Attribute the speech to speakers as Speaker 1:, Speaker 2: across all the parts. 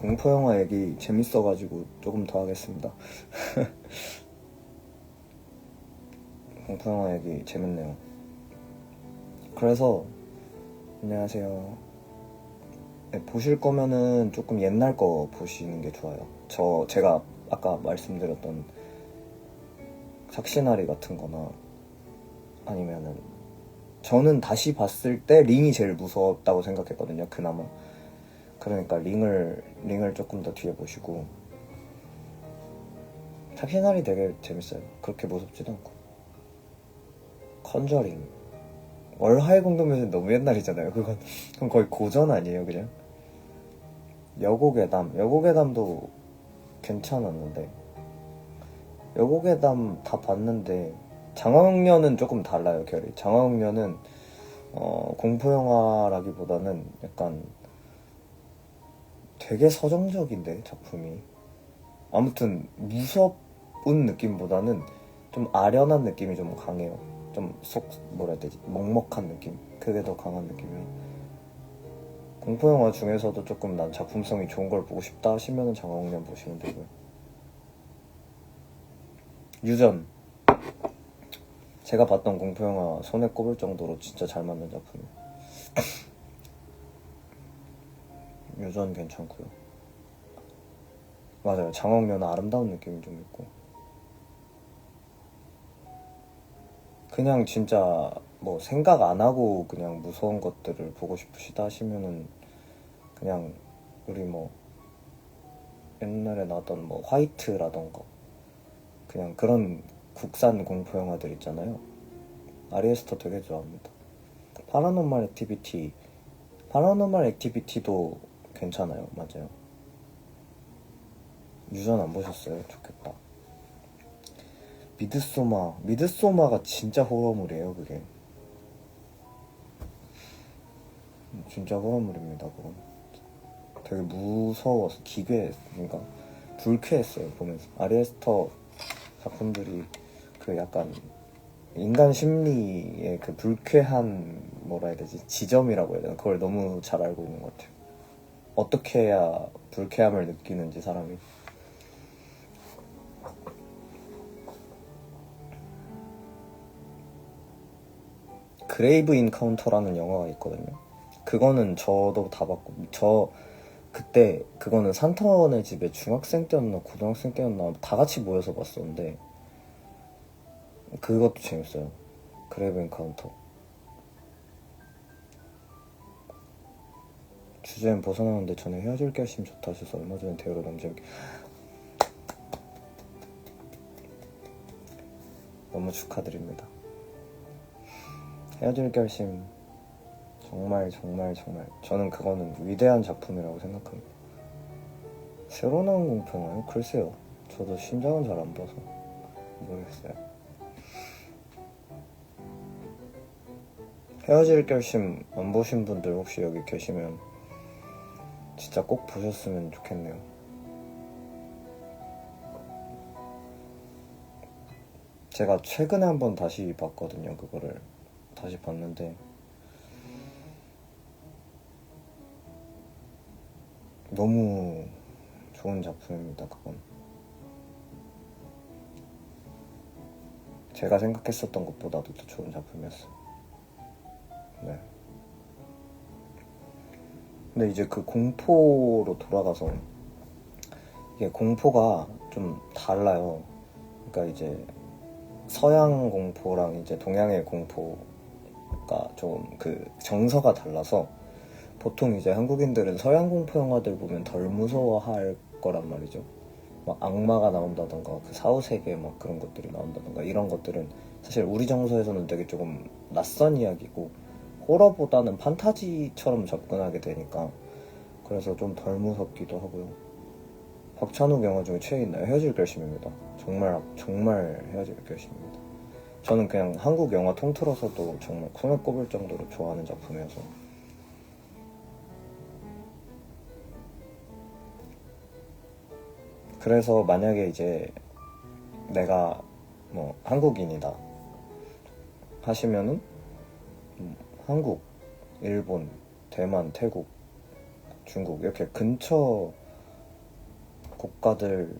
Speaker 1: 공포 영화 얘기 재밌어가지고 조금 더 하겠습니다. 공포 영화 얘기 재밌네요. 그래서 안녕하세요. 네, 보실 거면은 조금 옛날 거 보시는 게 좋아요. 제가 아까 말씀드렸던 착시나리 같은 거나 아니면은 저는 다시 봤을 때 링이 제일 무섭다고 생각했거든요, 그나마. 그러니까 링을 조금 더 뒤에 보시고. 착시나리 되게 재밌어요. 그렇게 무섭지도 않고. 컨저링, 월화의 공동묘지는 너무 옛날이잖아요. 그건 거의 고전 아니에요, 그냥. 여고괴담도 괜찮았는데, 여고괴담 다 봤는데 장화홍련은 조금 달라요, 결이. 장화홍련은 공포영화라기보다는 약간 되게 서정적인데, 작품이. 아무튼 무섭은 느낌보다는 좀 아련한 느낌이 좀 강해요. 좀 뭐라 해야 되지? 먹먹한 느낌? 그게 더 강한 느낌이에요. 공포영화 중에서도 조금 난 작품성이 좋은 걸 보고 싶다 하시면은 장화홍련 보시면 되고요. 유전, 제가 봤던 공포영화 손에 꼽을 정도로 진짜 잘 맞는 작품이에요. 유전 괜찮고요. 맞아요, 장화홍련은 아름다운 느낌이 좀 있고. 그냥 진짜 뭐 생각 안 하고 그냥 무서운 것들을 보고 싶으시다 하시면은 그냥 우리 뭐 옛날에 나왔던 뭐 화이트라던가 그냥 그런 국산 공포 영화들 있잖아요. 아리에스터 되게 좋아합니다. 파라노멀 액티비티도 괜찮아요. 맞아요. 유전 안 보셨어요? 좋겠다. 미드소마가 진짜 호러물이에요. 그게 진짜 호러물입니다. 그건 되게 무서워서 그러니까 불쾌했어요, 보면서. 아리에스터 작품들이 그 약간 인간 심리의 그 불쾌한, 뭐라 해야 되지, 지점이라고 해야 되나, 그걸 너무 잘 알고 있는 것 같아요. 어떻게 해야 불쾌함을 느끼는지, 사람이. 그레이브 인카운터라는 영화가 있거든요. 그거는 저도 다 봤고, 그때 그거는 산타원의 집에 중학생 때였나 고등학생 때였나 다 같이 모여서 봤었는데, 그것도 재밌어요. 그레이브 인카운터. 주제는 벗어나는데 전에 헤어질 결심 좋다 하셔서 얼마 전에 대우로 너무 재밌게. 너무 축하드립니다. 헤어질 결심 정말 저는 그거는 위대한 작품이라고 생각합니다. 새로 나온 공포영화요? 글쎄요, 저도 심장은 잘 안 봐서 모르겠어요. 헤어질 결심 안 보신 분들 혹시 여기 계시면 진짜 꼭 보셨으면 좋겠네요. 제가 최근에 한번 다시 봤거든요. 그거를 다시 봤는데 너무 좋은 작품입니다. 그건 제가 생각했었던 것보다도 더 좋은 작품이었어요. 네. 근데 이제 그 공포로 돌아가서, 이게 공포가 좀 달라요. 그러니까 이제 서양 공포랑 이제 동양의 공포가 좀 그 정서가 달라서, 보통 이제 한국인들은 서양 공포 영화들 보면 덜 무서워할 거란 말이죠. 막 악마가 나온다던가 그 사후세계 막 그런 것들이 나온다던가 이런 것들은 사실 우리 정서에서는 되게 조금 낯선 이야기고, 호러보다는 판타지처럼 접근하게 되니까 그래서 좀 덜 무섭기도 하고요. 박찬욱 영화 중에 최애 있나요? 헤어질 결심입니다. 정말 헤어질 결심입니다. 저는 그냥 한국 영화 통틀어서도 정말 손에 꼽을 정도로 좋아하는 작품이어서. 그래서 만약에 이제 내가 뭐 한국인이다 하시면은 한국, 일본, 대만, 태국, 중국 이렇게 근처 국가들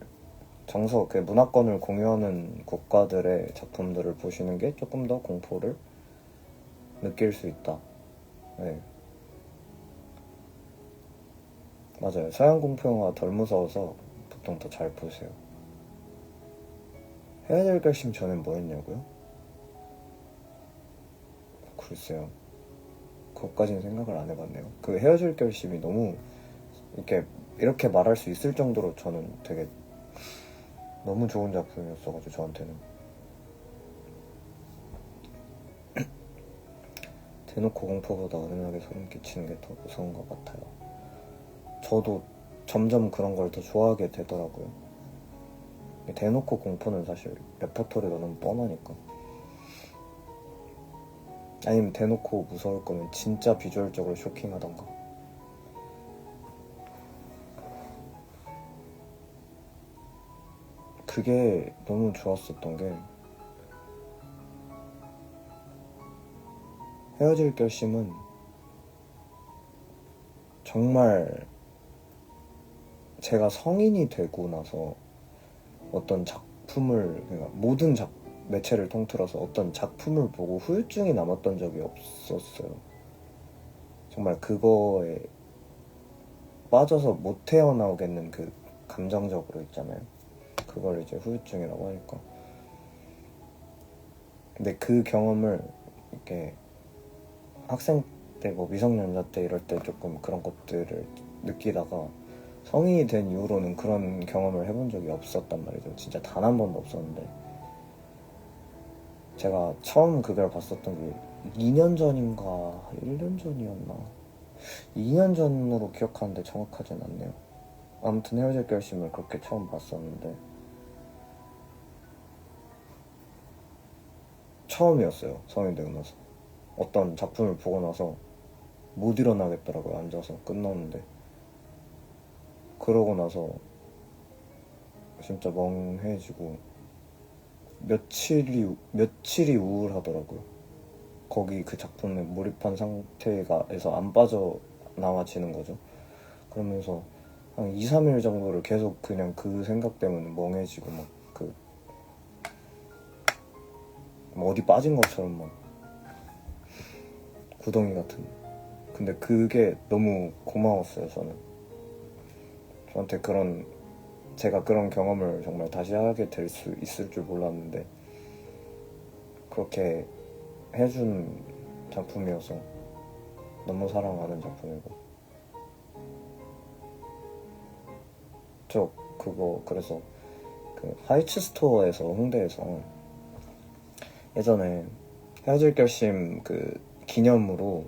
Speaker 1: 그 문화권을 공유하는 국가들의 작품들을 보시는 게 조금 더 공포를 느낄 수 있다. 네. 맞아요. 서양 공포 영화가 덜 무서워서 보통 더 잘 보세요. 해야 될 결심 전엔 뭐 했냐고요? 글쎄요. 그것까지는 생각을 안 해봤네요. 그 헤어질 결심이 너무 이렇게 말할 수 있을 정도로 저는 되게 너무 좋은 작품이었어가지고 저한테는 대놓고 공포보다 은은하게 소름 끼치는 게 더 무서운 것 같아요. 저도 점점 그런 걸 더 좋아하게 되더라고요. 대놓고 공포는 사실 레퍼토리가 너무 뻔하니까. 아니면 대놓고 무서울 거면 진짜 비주얼적으로 쇼킹하던가. 그게 너무 좋았었던 게 헤어질 결심은 정말 제가 성인이 되고 나서 어떤 작품을 그러니까 모든 매체를 통틀어서 어떤 작품을 보고 후유증이 남았던 적이 없었어요. 정말 그거에 빠져서 못 헤어나오겠는 그 감정적으로 있잖아요. 그걸 이제 후유증이라고 하니까. 근데 그 경험을 이렇게 학생 때 뭐 미성년자 때 이럴 때 조금 그런 것들을 느끼다가 성인이 된 이후로는 그런 경험을 해본 적이 없었단 말이죠. 진짜 단 한 번도 없었는데 제가 처음 그걸 봤었던 게 2년 전인가 1년 전이었나 2년 전으로 기억하는데 정확하진 않네요. 아무튼 헤어질 결심을 그렇게 처음 봤었는데 처음이었어요. 성인 되고 나서 어떤 작품을 보고 나서 못 일어나겠더라고요. 앉아서 끝났는데 그러고 나서 진짜 멍해지고 며칠이 우울하더라고요. 거기 그 작품에 몰입한 상태에서 안 빠져나와지는 거죠. 그러면서 한 2, 3일 정도를 계속 그냥 그 생각 때문에 멍해지고 막 어디 빠진 것처럼 막 구덩이 같은. 근데 그게 너무 고마웠어요. 저한테 제가 그런 경험을 정말 다시 하게 될 수 있을 줄 몰랐는데 그렇게 해준 작품이어서 너무 사랑하는 작품이고 저 그거 그래서 그 하이츠 스토어에서 홍대에서 예전에 헤어질 결심 그 기념으로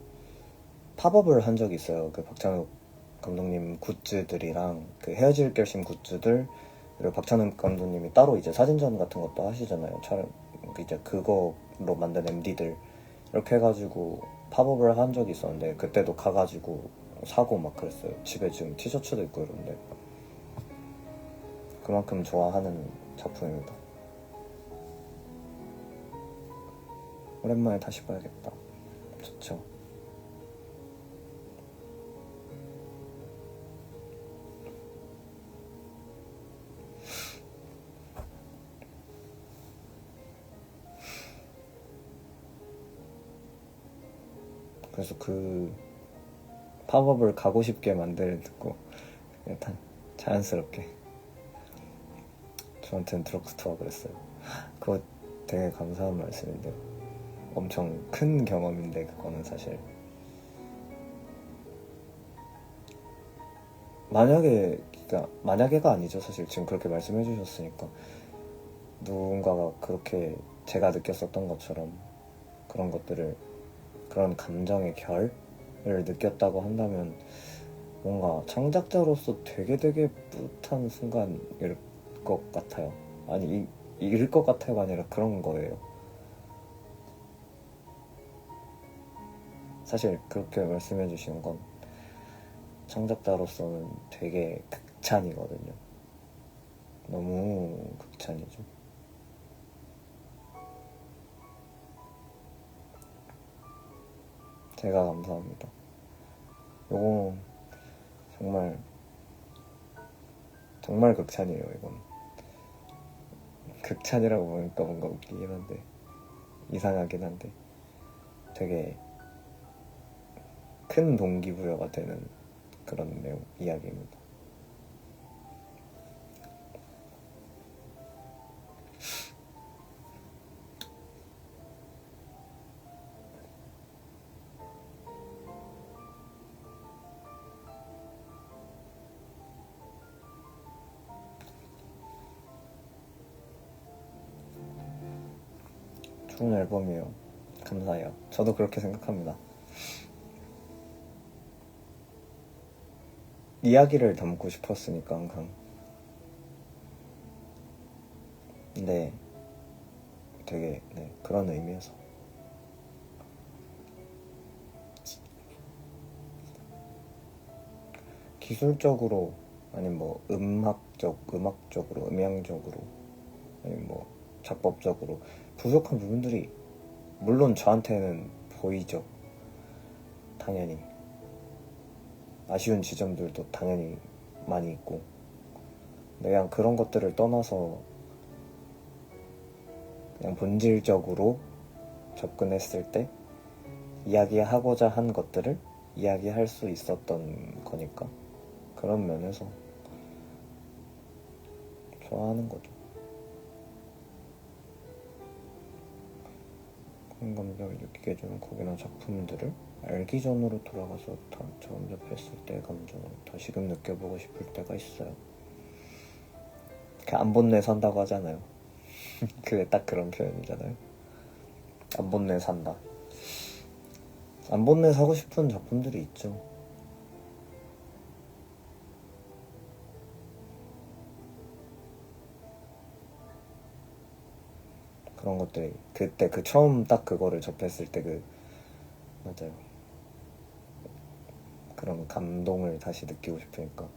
Speaker 1: 팝업을 한 적이 있어요. 그 박찬욱 감독님 굿즈들이랑 그 헤어질 결심 굿즈들 그리고 박찬욱 감독님이 따로 이제 사진전 같은 것도 하시잖아요. 촬영 이제 그거로 만든 MD들 이렇게 해가지고 팝업을 한 적이 있었는데 그때도 가가지고 사고 막 그랬어요. 집에 지금 티셔츠도 있고 이런데 그만큼 좋아하는 작품입니다. 오랜만에 다시 봐야겠다. 좋죠. 그래서 그 팝업을 가고 싶게 듣고 일단 자연스럽게 저한테는 드럭스토어 그랬어요. 그거 되게 감사한 말씀인데요. 엄청 큰 경험인데 그거는 사실 만약에가 아니죠. 사실 지금 그렇게 말씀해 주셨으니까 누군가가 그렇게 제가 느꼈었던 것처럼 그런 것들을 그런 감정의 결을 느꼈다고 한다면 뭔가 창작자로서 되게 뿌듯한 순간일 것 같아요. 아니 일 것 같아요가 아니라 그런 거예요. 사실 그렇게 말씀해 주시는 건 창작자로서는 되게 극찬이거든요. 너무 극찬이죠. 제가 감사합니다. 요거 정말 정말 극찬이에요. 이건 극찬이라고 보니까 뭔가 웃기긴 한데, 이상하긴 한데, 되게 큰 동기부여가 되는 그런 내용 이야기입니다. 좋은 앨범이에요. 감사해요. 저도 그렇게 생각합니다. 이야기를 담고 싶었으니까 항상. 근데 되게 그런 의미여서. 기술적으로 아니면 뭐 음악적으로 음향적으로 아니면 뭐 작법적으로 부족한 부분들이 물론 저한테는 보이죠. 당연히 아쉬운 지점들도 당연히 많이 있고, 근데 그냥 그런 것들을 떠나서 그냥 본질적으로 접근했을 때 이야기하고자 한 것들을 이야기할 수 있었던 거니까 그런 면에서 좋아하는 거죠. 그런 감정을 느끼게 해주는 곡이나 작품들을 알기 전으로 돌아가서 처음 접했을 때의 감정을 다시금 느껴보고 싶을 때가 있어요. 안 본내 산다고 하잖아요. 그게 딱 그런 표현이잖아요. 안 본내 산다. 안 본내 사고 싶은 작품들이 있죠. 그런 것들이 그때 처음 딱 그거를 접했을 때 맞아요. 그런 감동을 다시 느끼고 싶으니까.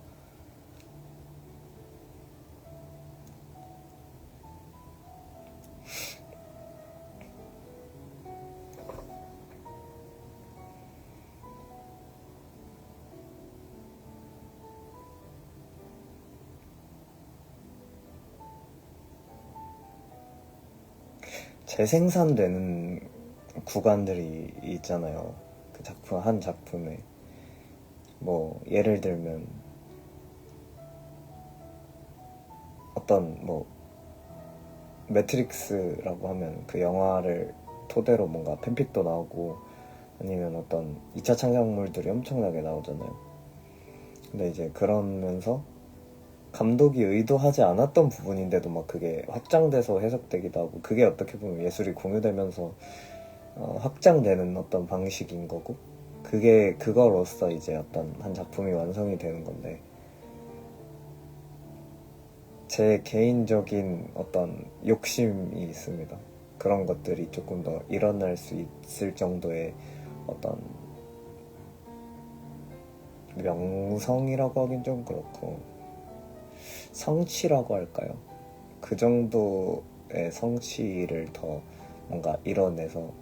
Speaker 1: 재생산되는 구간들이 있잖아요. 그 작품 한 작품에 뭐 예를 들면 어떤 뭐 매트릭스라고 하면 그 영화를 토대로 뭔가 팬픽도 나오고 아니면 어떤 2차 창작물들이 엄청나게 나오잖아요. 근데 이제 그러면서 감독이 의도하지 않았던 부분인데도 막 그게 확장돼서 해석되기도 하고, 그게 어떻게 보면 예술이 공유되면서 확장되는 어떤 방식인 거고, 그거로서 이제 어떤 한 작품이 완성이 되는 건데, 제 개인적인 어떤 욕심이 있습니다. 그런 것들이 조금 더 일어날 수 있을 정도의 어떤 명성이라고 하긴 좀 그렇고 성취라고 할까요? 그 정도의 성취를 더 뭔가 이뤄내서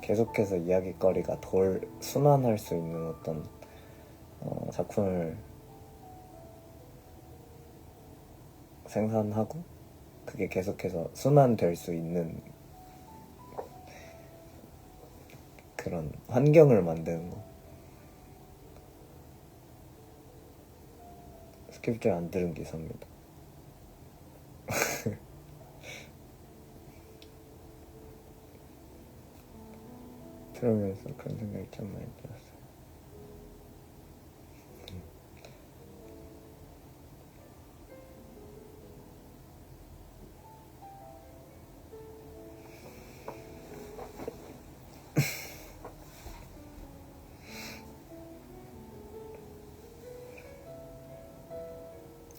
Speaker 1: 계속해서 이야기거리가 덜 순환할 수 있는 어떤 작품을 생산하고 그게 계속해서 순환될 수 있는 그런 환경을 만드는 거. 스킵줄 안 들은 기사입니다. 들으면서 그런 생각이 참 많이 들었어요.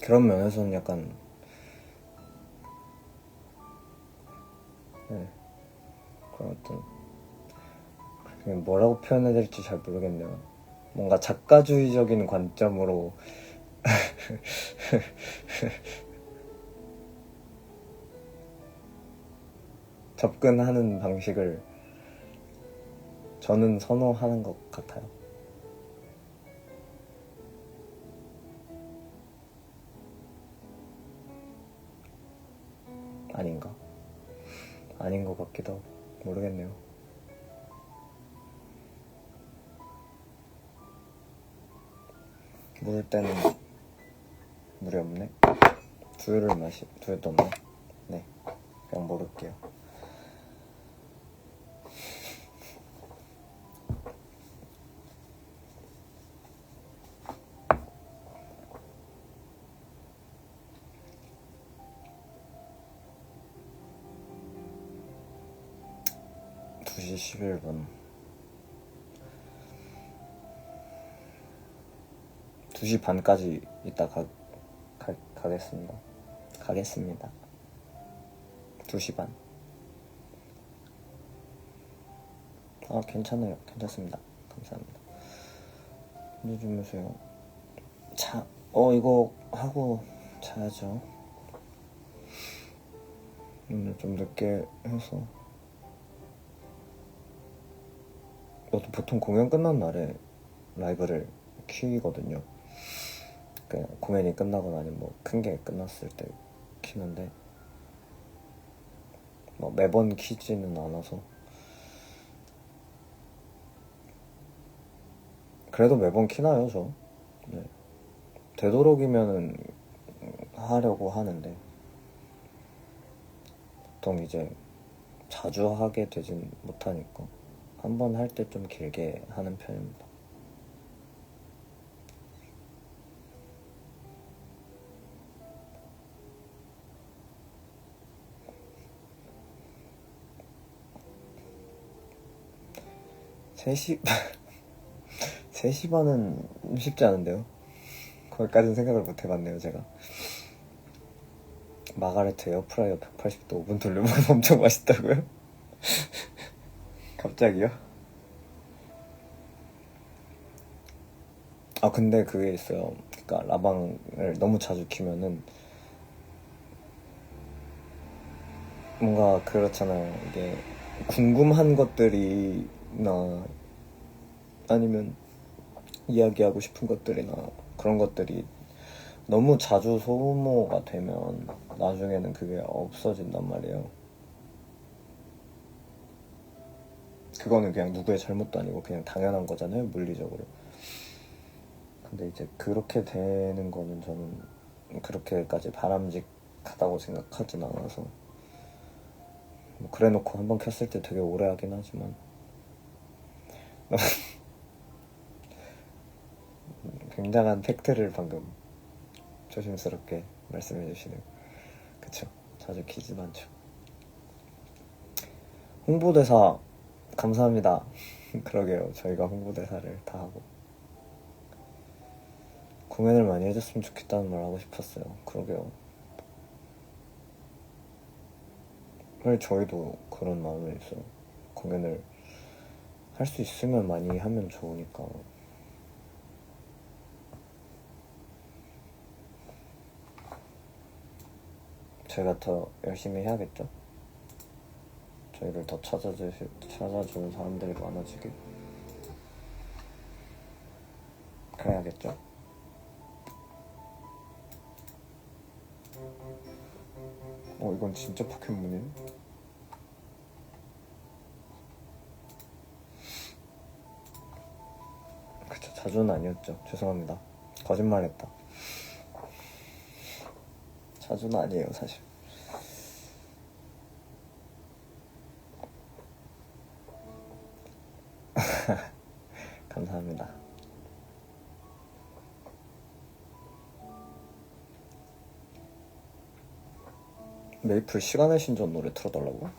Speaker 1: 그런 면에서는 약간 그런 어떤 뭐라고 표현해야 될지 잘 모르겠네요. 뭔가 작가주의적인 관점으로 접근하는 방식을 저는 선호하는 것 같아요. 아닌가? 아닌 것 같기도 하고 모르겠네요. 물을 때는 물이 없네? 두유도 없네? 네, 그냥 모를게요. (2시 11분) 2시 반까지 이따 가겠습니다. 2시 반. 괜찮아요. 괜찮습니다. 감사합니다. 언제 주무세요? 이거 하고 자야죠. 오늘 좀 늦게 해서. 저도 보통 공연 끝난 날에 라이브를 키거든요. 그러니까 공연이 끝나거나 아니면 뭐 큰 게 끝났을 때 키는데 뭐 매번 키지는 않아서. 그래도 매번 키나요, 저? 네. 되도록이면은 하려고 하는데 보통 이제 자주 하게 되진 못하니까 한 번 할 때 좀 길게 하는 편입니다. (3시) 3시 반은 쉽지 않은데요? 거기까지는 생각을 못 해봤네요, 제가. 마가레트 에어프라이어 180도 5분 돌려보면 엄청 맛있다고요? 갑자기요? 근데 그게 있어요. 그러니까 라방을 너무 자주 키면은 뭔가 그렇잖아요. 이게 궁금한 것들이나 아니면 이야기하고 싶은 것들이나 그런 것들이 너무 자주 소모가 되면 나중에는 그게 없어진단 말이에요. 그거는 그냥 누구의 잘못도 아니고 그냥 당연한 거잖아요, 물리적으로. 근데 이제 그렇게 되는 거는 저는 그렇게까지 바람직하다고 생각하진 않아서. 뭐 그래놓고 한번 켰을 때 되게 오래 하긴 하지만 굉장한 팩트를 방금 조심스럽게 말씀해 주시네요. 그쵸, 자주 키진 않죠. 홍보대사 감사합니다. 그러게요, 저희가 홍보대사를 다 하고 공연을 많이 해줬으면 좋겠다는 말 하고 싶었어요. 그러게요. 왜 저희도 그런 마음이 있어요. 공연을 할 수 있으면 많이 하면 좋으니까. 저희가 더 열심히 해야겠죠? 저희를 더 찾아주는 사람들이 많아지게 그래야겠죠? 이건 진짜 포켓몬이네? 그쵸, 자주는 아니었죠. 죄송합니다. 거짓말했다. 자주는 아니에요, 사실. 감사합니다. 메이플 시간의 신전 노래 틀어달라고?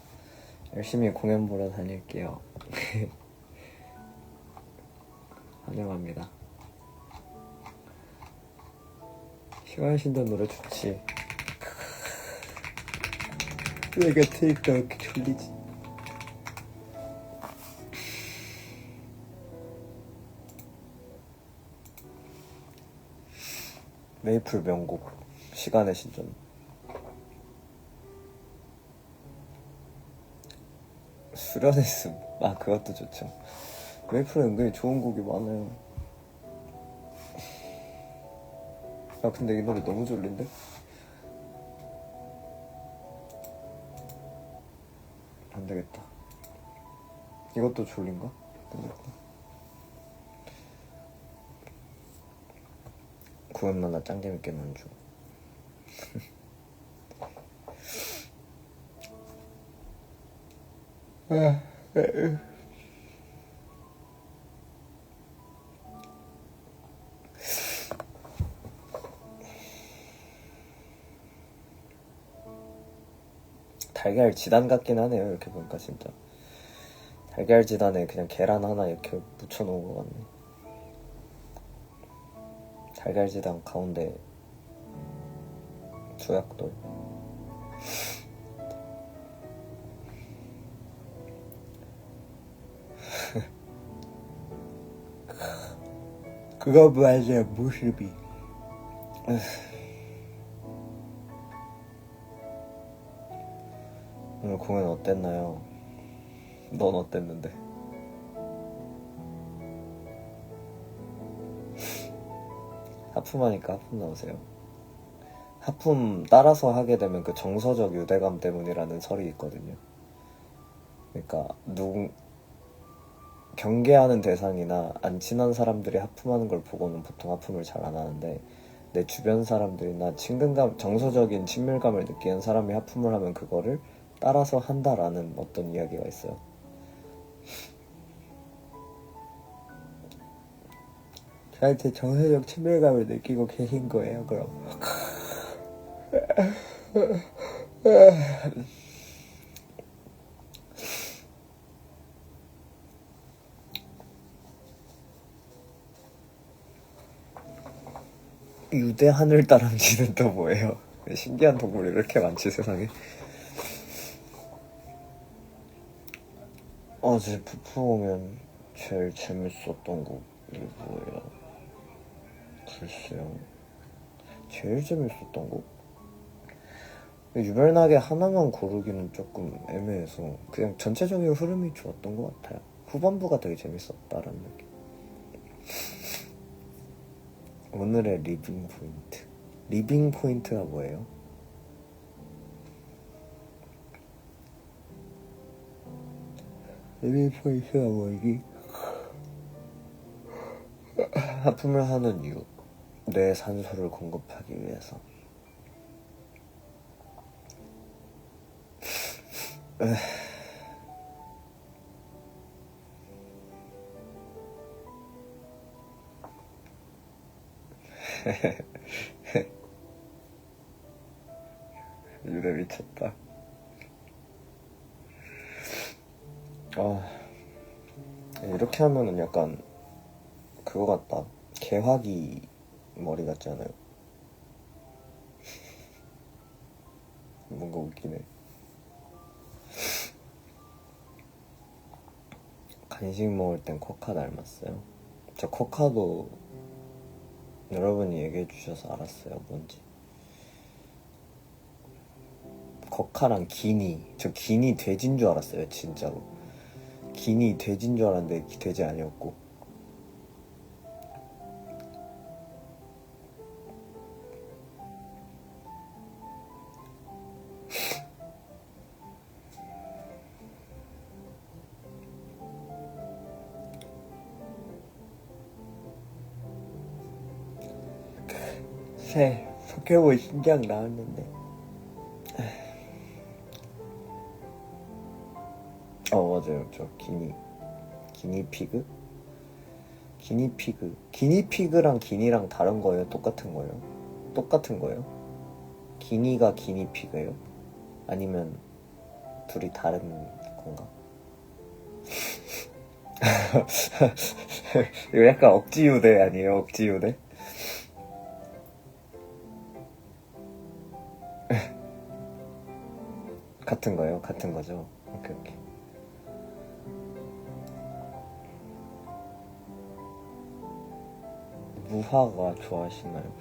Speaker 1: 열심히 공연 보러 다닐게요. 환영합니다. 시간의 신전 노래 좋지. 왜 곁에 이렇게 졸리지? 메이플 명곡 시간의 신전. 수련의 숲. 그것도 좋죠. 메이플은 은근히 좋은 곡이 많아요. 근데 이 노래 너무 졸린데? 되겠다. 이것도 졸린가? 구원만나 짱 재밌게 만주. 달걀 지단 같긴 하네요. 이렇게 보니까 진짜 달걀 지단에 그냥 계란 하나 이렇게 묻혀놓은 것 같네. 달걀 지단 가운데 수약돌. 그거 맞아, 모습이. 오늘 공연 어땠나요? 넌 어땠는데? 하품하니까 하품 나오세요. 하품 따라서 하게 되면 그 정서적 유대감 때문이라는 설이 있거든요. 그러니까 경계하는 대상이나 안 친한 사람들이 하품하는 걸 보고는 보통 하품을 잘 안 하는데, 내 주변 사람들이나 친근감, 정서적인 친밀감을 느끼는 사람이 하품을 하면 그거를 따라서 한다라는 어떤 이야기가 있어요. 저한테 정서적 친밀감을 느끼고 계신 거예요, 그럼? 유대 하늘 다람쥐는 또 뭐예요? 신기한 동물이 이렇게 많지, 세상에. 어제 부프 오면 제일 재밌었던 곡이 뭐예요? 글쎄요. 제일 재밌었던 곡? 유별나게 하나만 고르기는 조금 애매해서 그냥 전체적인 흐름이 좋았던 것 같아요. 후반부가 되게 재밌었다라는 느낌. 오늘의 리빙 포인트. 리빙 포인트가 뭐예요? 리빙 포인트가 뭐지? 하품을 하는 이유. 뇌에 산소를 공급하기 위해서. 유대 미쳤다. 이렇게 하면은 약간 그거 같다. 개화기 머리 같지 않아요? 뭔가 웃기네. 간식 먹을 땐 코카 닮았어요. 저 코카도 여러분이 얘기해 주셔서 알았어요, 뭔지. 코카랑 기니. 저 기니 돼지인 줄 알았어요, 진짜로. 기니 돼지인 줄 알았는데 돼지 아니었고. 새 포켓몬 신작 나왔는데. 맞아요. 저 기니피그? 기니피그랑 기니랑 다른 거예요? 똑같은 거예요? 똑같은 거예요? 기니가 기니피그예요? 아니면 둘이 다른 건가? 이거 약간 억지유대 아니에요? 억지유대? 같은 거예요? 같은 거죠? 오케이. 무화과 좋아하시나요?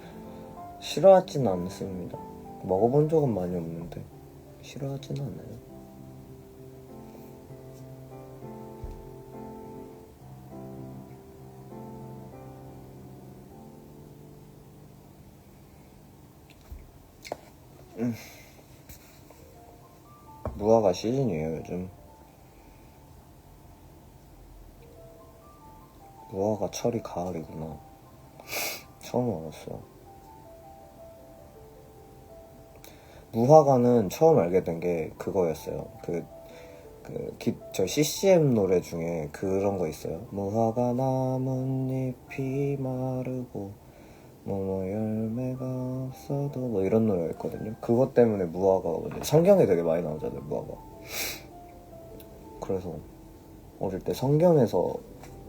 Speaker 1: 싫어하진 않습니다. 먹어본 적은 많이 없는데 싫어하진 않아요. 무화과 시즌이에요, 요즘. 무화과 철이 가을이구나. 처음 알았어요. 무화과는 처음 알게 된 게 그거였어요. 저 CCM 노래 중에 그런 거 있어요. 무화과 나뭇잎이 마르고 뭐 열매가 없어도 뭐 이런 노래가 있거든요. 그것 때문에 무화과가 성경에 되게 많이 나오잖아요. 무화과. 그래서 어릴 때 성경에서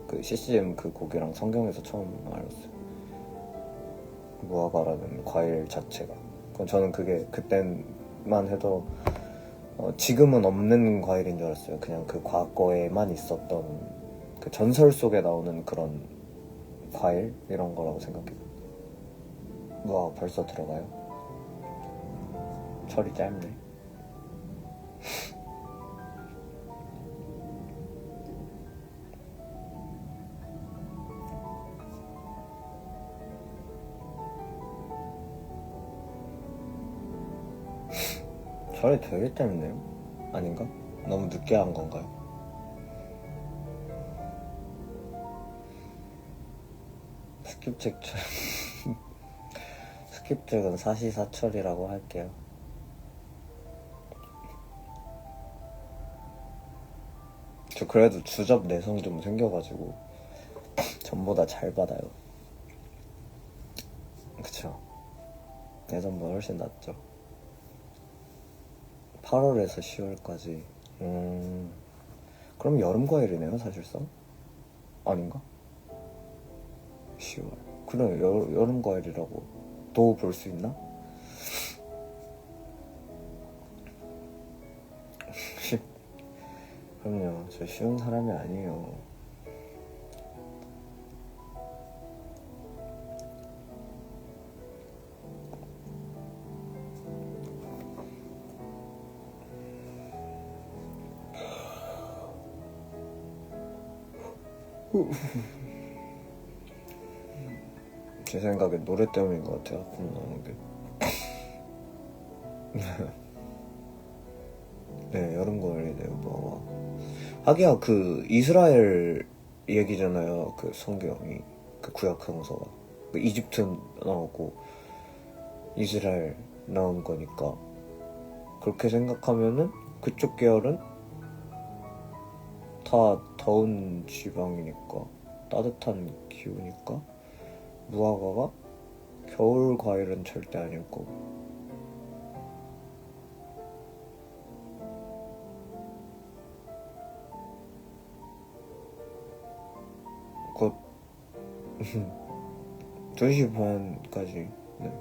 Speaker 1: 그 CCM 그 곡이랑 성경에서 처음 알았어요. 무화과라는 과일 자체가. 저는 그게 그때만 해도 지금은 없는 과일인 줄 알았어요. 그냥 그 과거에만 있었던 그 전설 속에 나오는 그런 과일 이런 거라고 생각해요. 무화과 벌써 들어가요? 철이 짧네. 철이 되게 짧네요. 아닌가? 너무 늦게 한 건가요? 스킵책처럼 스킵책은 사시사철이라고 할게요. 저 그래도 주접 내성 좀 생겨가지고 전보다 잘 받아요. 그쵸? 예전보다 훨씬 낫죠. 8월에서 10월까지. 그럼 여름 과일이네요, 사실상? 아닌가? 10월. 그래, 여름 과일이라고 또 볼 수 있나? 그럼요, 저 쉬운 사람이 아니에요. 제 생각엔 노래 때문인 것 같아요. 아픔 나는 게. 네, 여름 과일이네요. 뭐 하기야 그 이스라엘 얘기잖아요. 그 성경이 그 구약 성서가 그 이집트 나오고 이스라엘 나온 거니까 그렇게 생각하면은 그쪽 계열은 다 더운 지방이니까 따뜻한 기후니까 무화과가 겨울 과일은 절대 아닐 거고. 곧 2시 반까지. 네.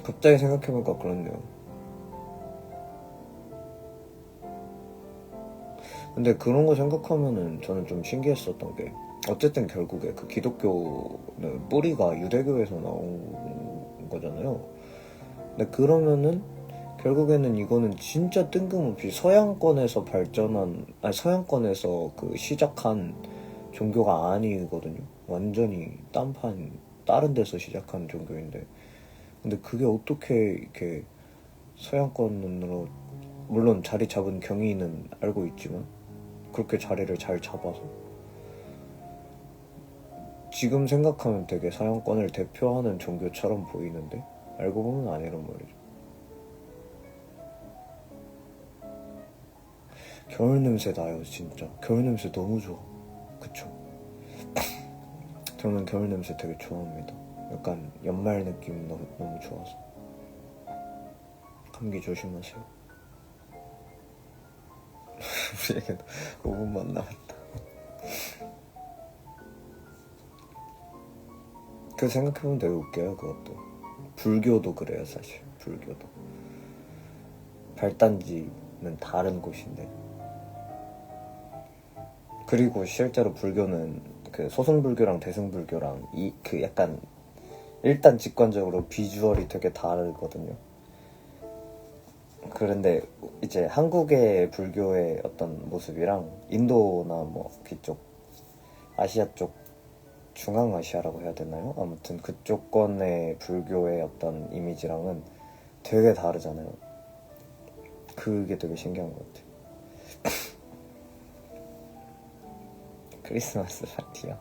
Speaker 1: 갑자기 생각해보니까 그렇네요. 근데 그런 거 생각하면은 저는 좀 신기했었던 게 어쨌든 결국에 그 기독교는 뿌리가 유대교에서 나온 거잖아요. 근데 그러면은 결국에는 이거는 진짜 뜬금없이 서양권에서 서양권에서 그 시작한 종교가 아니거든요. 완전히 딴판 다른 데서 시작한 종교인데, 근데 그게 어떻게 이렇게 서양권으로, 물론 자리 잡은 경위는 알고 있지만 그렇게 자리를 잘 잡아서 지금 생각하면 되게 서양권을 대표하는 종교처럼 보이는데 알고 보면 아니란 말이죠. 겨울 냄새 나요. 진짜 겨울 냄새 너무 좋아. 그쵸? 저는 겨울 냄새 되게 좋아합니다. 약간 연말 느낌 너무 좋아서. 감기 조심하세요. 우리에게 5분만 남았다. 그 생각해보면 되게 웃겨요. 그것도 불교도 그래요. 사실 불교도 발단지는 다른 곳인데, 그리고 실제로 불교는 그 소승불교랑 대승불교랑 그 약간 일단 직관적으로 비주얼이 되게 다르거든요. 그런데 이제 한국의 불교의 어떤 모습이랑 인도나 뭐 그쪽 아시아 쪽, 중앙아시아라고 해야 되나요? 아무튼 그쪽권의 불교의 어떤 이미지랑은 되게 다르잖아요. 그게 되게 신기한 것 같아요. 크리스마스 파티요?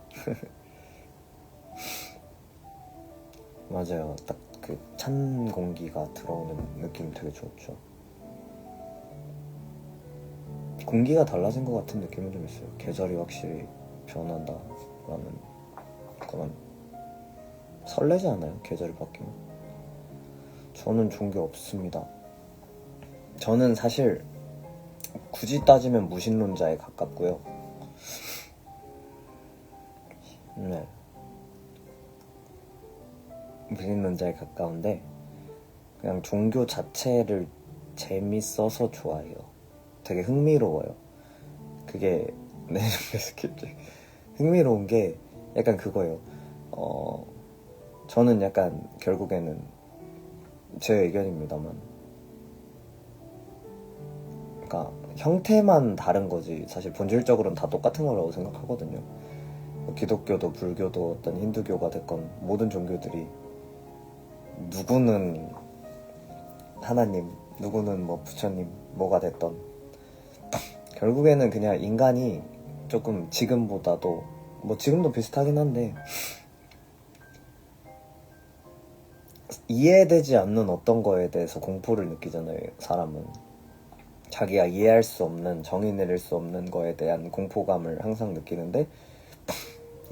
Speaker 1: 맞아요. 딱 그 찬 공기가 들어오는 느낌 되게 좋죠. 공기가 달라진 것 같은 느낌은 좀 있어요. 계절이 확실히 변한다라는 그런, 설레지 않아요? 계절이 바뀌면. 저는 종교 없습니다. 저는 사실 굳이 따지면 무신론자에 가깝고요. 네, 무신론자에 가까운데 그냥 종교 자체를 재밌어서 좋아해요. 되게 흥미로워요. 그게 내 스킵 흥미로운 게 약간 그거예요. 저는 약간 결국에는 제 의견입니다만, 그러니까 형태만 다른 거지 사실 본질적으로는 다 똑같은 거라고 생각하거든요. 기독교도 불교도 어떤 힌두교가 됐건 모든 종교들이 누구는 하나님, 누구는 뭐 부처님, 뭐가 됐던 결국에는 그냥 인간이 조금 지금보다도, 뭐 지금도 비슷하긴 한데, 이해되지 않는 어떤 거에 대해서 공포를 느끼잖아요. 사람은 자기가 이해할 수 없는, 정의 내릴 수 없는 거에 대한 공포감을 항상 느끼는데,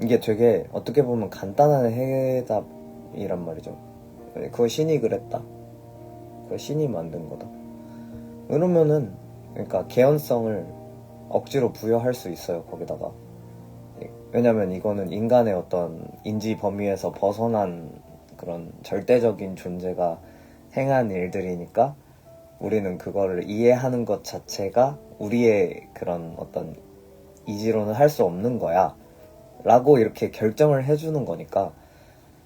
Speaker 1: 이게 되게 어떻게 보면 간단한 해답이란 말이죠. 그거 신이 그랬다, 그거 신이 만든 거다, 이러면은 그러니까 개연성을 억지로 부여할 수 있어요, 거기다가. 왜냐면 이거는 인간의 어떤 인지 범위에서 벗어난 그런 절대적인 존재가 행한 일들이니까 우리는 그거를 이해하는 것 자체가 우리의 그런 어떤 이지로는 할 수 없는 거야 라고 이렇게 결정을 해주는 거니까,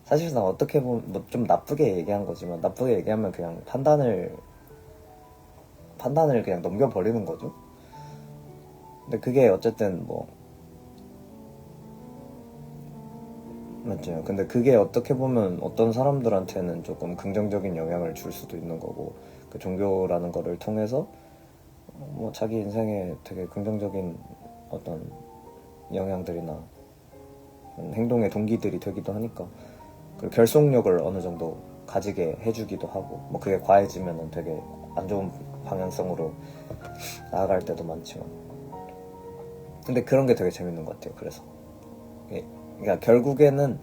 Speaker 1: 사실상 어떻게 보면 뭐 좀 나쁘게 얘기한 거지만, 나쁘게 얘기하면 그냥 판단을 그냥 넘겨버리는 거죠. 근데 그게 어쨌든 뭐 맞죠. 근데 그게 어떻게 보면 어떤 사람들한테는 조금 긍정적인 영향을 줄 수도 있는 거고, 그 종교라는 거를 통해서 뭐 자기 인생에 되게 긍정적인 어떤 영향들이나 행동의 동기들이 되기도 하니까, 그 결속력을 어느 정도 가지게 해주기도 하고, 뭐 그게 과해지면은 되게 안 좋은 방향성으로 나아갈 때도 많지만, 근데 그런 게 되게 재밌는 것 같아요. 그래서 그러니까 결국에는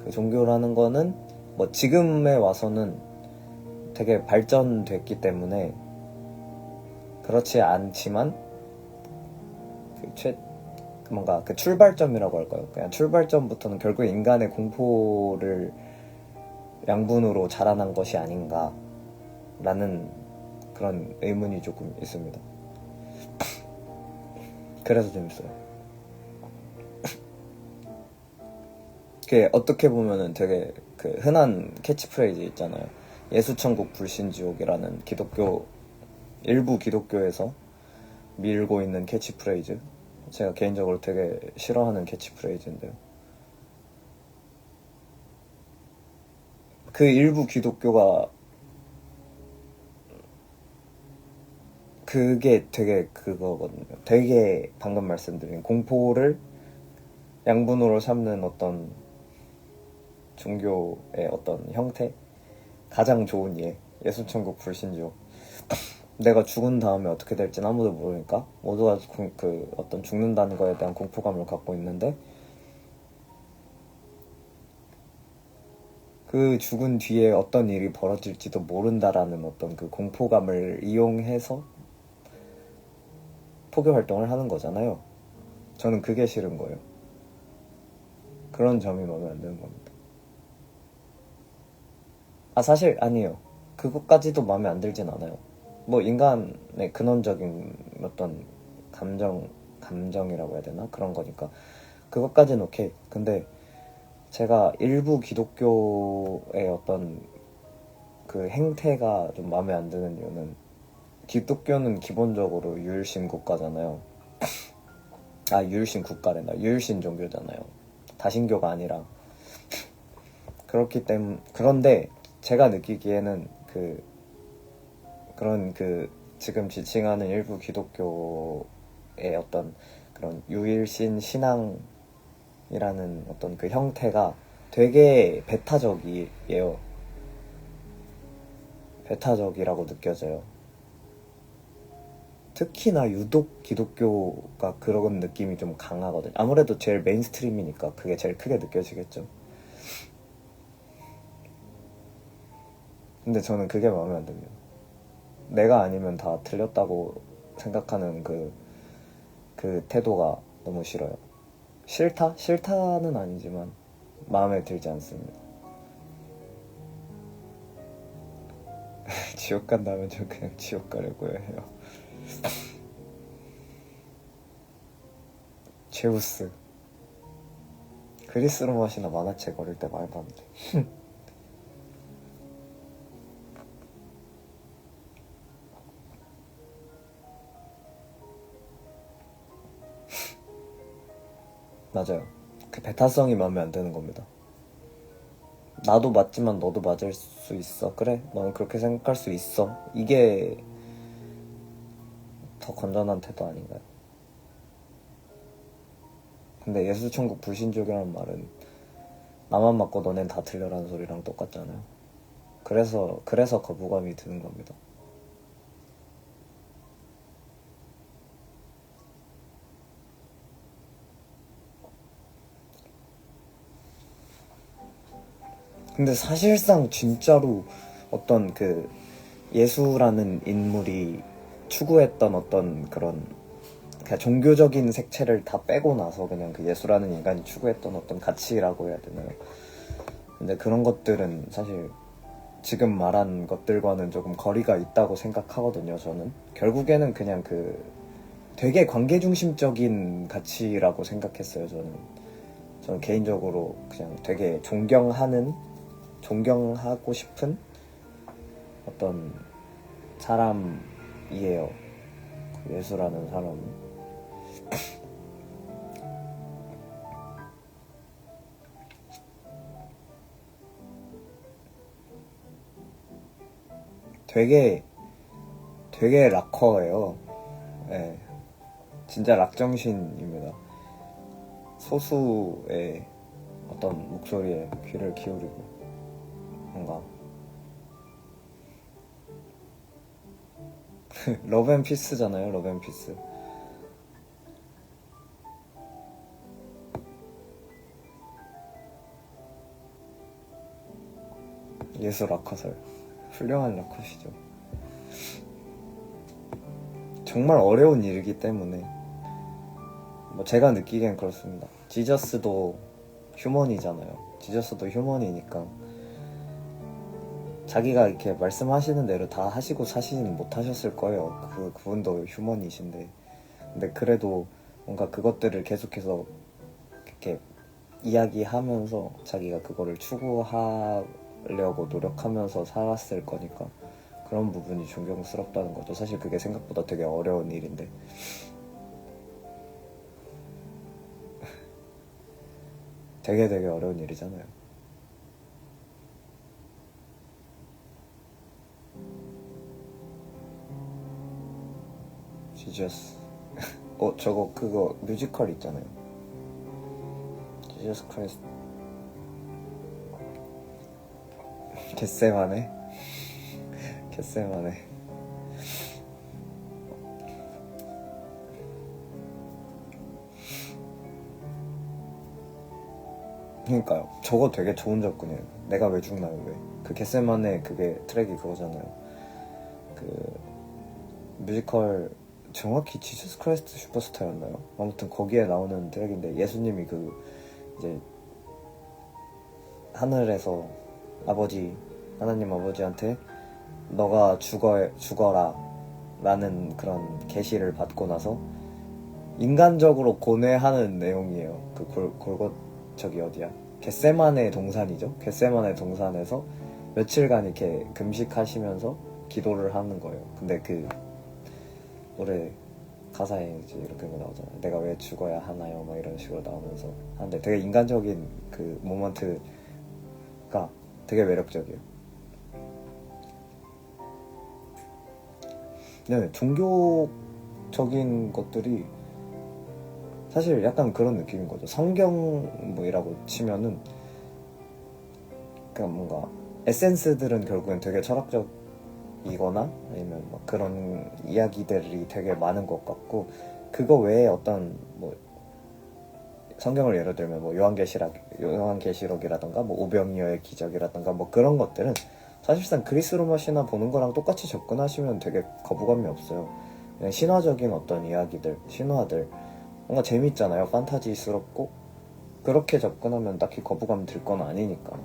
Speaker 1: 그 종교라는 거는 뭐 지금에 와서는 되게 발전됐기 때문에 그렇지 않지만, 뭔가 그 출발점이라고 할까요? 그냥 출발점부터는 결국 인간의 공포를 양분으로 자라난 것이 아닌가라는 그런 의문이 조금 있습니다. 그래서 재밌어요. 그게 어떻게 보면은 되게 그 흔한 캐치프레이즈 있잖아요. 예수천국 불신지옥이라는 일부 기독교에서 밀고 있는 캐치프레이즈. 제가 개인적으로 되게 싫어하는 캐치프레이즈인데요. 그 일부 기독교가 그게 되게 그거거든요. 되게 방금 말씀드린 공포를 양분으로 삼는 어떤 종교의 어떤 형태, 가장 좋은 예수천국 불신지옥. 내가 죽은 다음에 어떻게 될지는 아무도 모르니까 모두가 그 어떤 죽는다는 거에 대한 공포감을 갖고 있는데, 그 죽은 뒤에 어떤 일이 벌어질지도 모른다라는 어떤 그 공포감을 이용해서 포교 활동을 하는 거잖아요. 저는 그게 싫은 거예요. 그런 점이 마음에 안 드는 겁니다. 사실 아니에요. 그것까지도 마음에 안 들진 않아요. 뭐 인간의 근원적인 어떤 감정이라고 해야 되나? 그런 거니까 그것까지는 오케이. 근데 제가 일부 기독교의 어떤 그 행태가 좀 마음에 안 드는 이유는, 기독교는 기본적으로 유일신 국가잖아요. 유일신 국가래나 유일신 종교잖아요. 다신교가 아니라. 그렇기 때문에, 그런데 제가 느끼기에는 그런 지금 지칭하는 일부 기독교의 어떤 그런 유일신 신앙이라는 어떤 그 형태가 되게 배타적이에요. 배타적이라고 느껴져요. 특히나 유독 기독교가 그런 느낌이 좀 강하거든요. 아무래도 제일 메인스트림이니까 그게 제일 크게 느껴지겠죠. 근데 저는 그게 마음에 안 듭니다. 내가 아니면 다 틀렸다고 생각하는 그 태도가 너무 싫어요. 싫다? 싫다는 아니지만 마음에 들지 않습니다. 지옥 간다면 저 그냥 지옥 가려고 해요. 제우스. 그리스 로마시나 만화책 어릴 때 많이 봤는데. 맞아요. 그 배타성이 마음에 안 드는 겁니다. 나도 맞지만 너도 맞을 수 있어. 그래, 너는 그렇게 생각할 수 있어. 이게 더 건전한 태도 아닌가요? 근데 예수천국 불신족이라는 말은 나만 맞고 너넨 다 틀려라는 소리랑 똑같잖아요. 그래서 거부감이 드는 겁니다. 근데 사실상 진짜로 어떤 그 예수라는 인물이 추구했던 어떤 그런 그냥 종교적인 색채를 다 빼고 나서 그냥 그 예수라는 인간이 추구했던 어떤 가치라고 해야 되나요? 근데 그런 것들은 사실 지금 말한 것들과는 조금 거리가 있다고 생각하거든요, 저는. 결국에는 그냥 그 되게 관계중심적인 가치라고 생각했어요, 저는. 저는 개인적으로 그냥 되게 존경하고 싶은 어떤 사람이에요. 그 예수라는 사람은. 되게 락커예요. 예, 진짜 락정신입니다. 소수의 어떤 목소리에 귀를 기울이고 뭔가 러브앤피스잖아요. 러브앤피스. 예수 락커설. 훌륭한 락커시죠. 정말 어려운 일이기 때문에 뭐 제가 느끼기엔 그렇습니다. 지저스도 휴먼이잖아요. 지저스도 휴먼이니까 자기가 이렇게 말씀하시는 대로 다 하시고 사시지는 못하셨을 거예요. 그분도 휴먼이신데. 근데 그래도 뭔가 그것들을 계속해서 이렇게 이야기하면서 자기가 그거를 추구하려고 노력하면서 살았을 거니까 그런 부분이 존경스럽다는 거죠. 사실 그게 생각보다 되게 어려운 일인데. 되게 어려운 일이잖아요. 지저스. 저거 그거 뮤지컬 있잖아요. 지저스 크라이스트. 겟세마네. 겟세마네. 그러니까요. 저거 되게 좋은 접근이에요. 내가 왜 죽나요, 왜? 그 겟세마네 그게 트랙이 그거잖아요. 그 뮤지컬 정확히 지저스 크라이스트 슈퍼스타였나요? 아무튼 거기에 나오는 트랙인데 예수님이 그 이제 하늘에서 하나님 아버지한테 너가 죽어라 라는 그런 계시를 받고 나서 인간적으로 고뇌하는 내용이에요. 저기 어디야? 겟세마네 동산이죠. 겟세마네 동산에서 며칠간 이렇게 금식하시면서 기도를 하는 거예요. 근데 그 노래 가사에 이제 이렇게 나오잖아요. 내가 왜 죽어야 하나요? 막 이런 식으로 나오면서 하는데 되게 인간적인 그 모먼트가 되게 매력적이에요. 네, 종교적인 것들이 사실 약간 그런 느낌인 거죠. 성경이라고 치면은 그냥 뭔가 에센스들은 결국엔 되게 철학적이거나 아니면 막 그런 이야기들이 되게 많은 것 같고, 그거 외에 어떤 뭐 성경을 예를 들면 뭐 요한계시록이라던가 뭐 오병이어의 기적이라던가 뭐 그런 것들은 사실상 그리스 로마 신화 보는 거랑 똑같이 접근하시면 되게 거부감이 없어요. 그냥 신화적인 어떤 이야기들, 신화들 뭔가 재밌잖아요. 판타지스럽고 그렇게 접근하면 딱히 거부감 들 건 아니니까.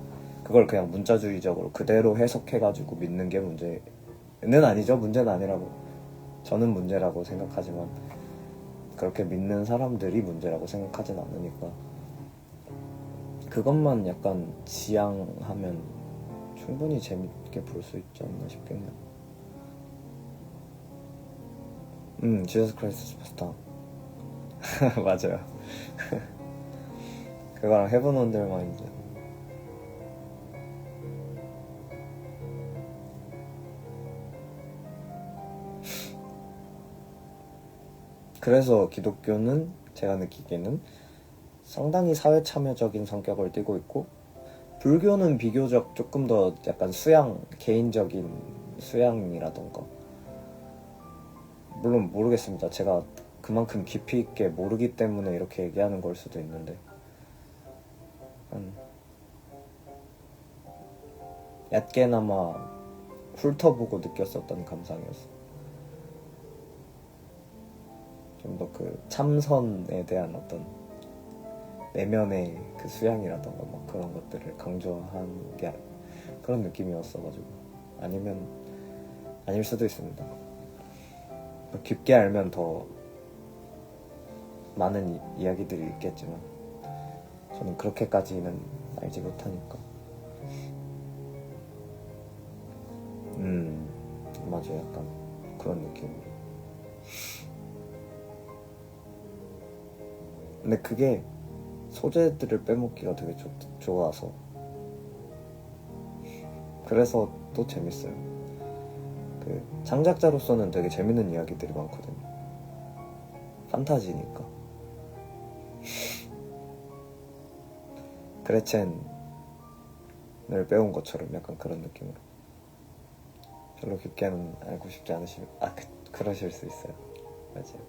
Speaker 1: 그걸 그냥 문자주의적으로 그대로 해석해가지고 믿는 게 문제는 아니죠. 문제는 아니라고 저는 문제라고 생각하지만, 그렇게 믿는 사람들이 문제라고 생각하진 않으니까 그것만 약간 지양하면 충분히 재밌게 볼 수 있지 않나 싶겠네요. 지저스 크라이스트 슈퍼스타. 맞아요. 그거랑 헤븐 온더 마인드. 그래서 기독교는 제가 느끼기에는 상당히 사회 참여적인 성격을 띠고 있고, 불교는 비교적 조금 더 약간 개인적인 수양이라던가, 물론 모르겠습니다. 제가 그만큼 깊이 있게 모르기 때문에 이렇게 얘기하는 걸 수도 있는데, 얕게나마 훑어보고 느꼈었던 감상이었어. 좀 더 그 참선에 대한 어떤 내면의 그 수양이라던가 막 그런 것들을 강조한 게 그런 느낌이었어가지고. 아니면 아닐 수도 있습니다. 깊게 알면 더 많은 이야기들이 있겠지만 저는 그렇게까지는 알지 못하니까. 맞아요. 약간 그런 느낌. 근데 그게 소재들을 빼먹기가 되게 좋아서 그래서 또 재밌어요. 그 창작자로서는 되게 재밌는 이야기들이 많거든요. 판타지니까. 그레첸을 빼온 것처럼 약간 그런 느낌으로. 별로 깊게는 알고 싶지 않으시면 그러실 수 있어요. 맞아요.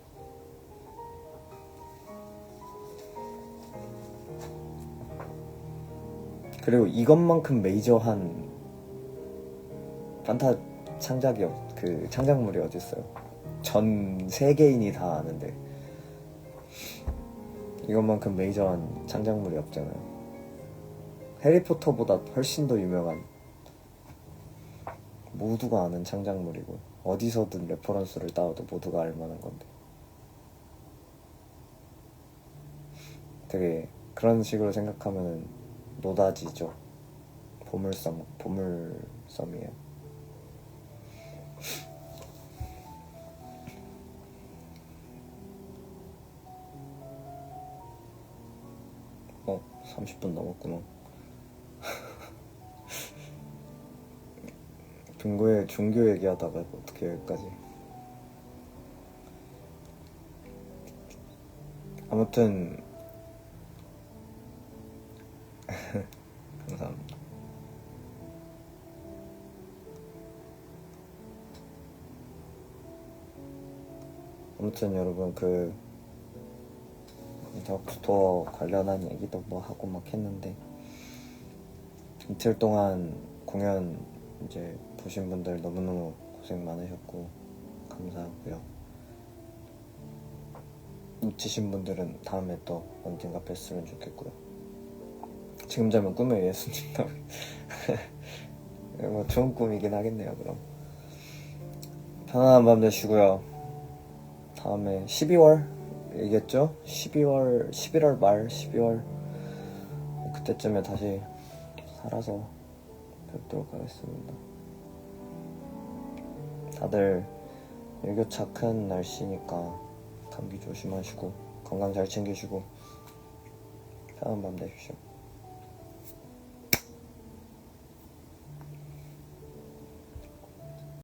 Speaker 1: 그리고 이것만큼 메이저한 창작물이 어딨어요. 전 세계인이 다 아는데 이것만큼 메이저한 창작물이 없잖아요. 해리포터보다 훨씬 더 유명한, 모두가 아는 창작물이고, 어디서든 레퍼런스를 따와도 모두가 알만한 건데, 되게 그런 식으로 생각하면 노다지죠. 보물섬이에요. 30분 넘었구나. 종교 얘기하다가 어떻게 여기까지. 아무튼 감사합니다. 아무튼 여러분, 그 덕스토어 관련한 얘기도 뭐 하고 막 했는데, 이틀 동안 공연 이제 보신 분들 너무너무 고생 많으셨고 감사하고요. 놓치신 분들은 다음에 또 언젠가 뵀으면 좋겠고요. 지금 자면 꿈에 예수님 나오고 뭐 좋은 꿈이긴 하겠네요. 그럼 편안한 밤 되시고요. 다음에 12월 얘기했죠? 11월 말 12월 그때쯤에 다시 살아서 뵙도록 하겠습니다. 다들 일교차 큰 날씨니까 감기 조심하시고 건강 잘 챙기시고 편한 밤 되십시오.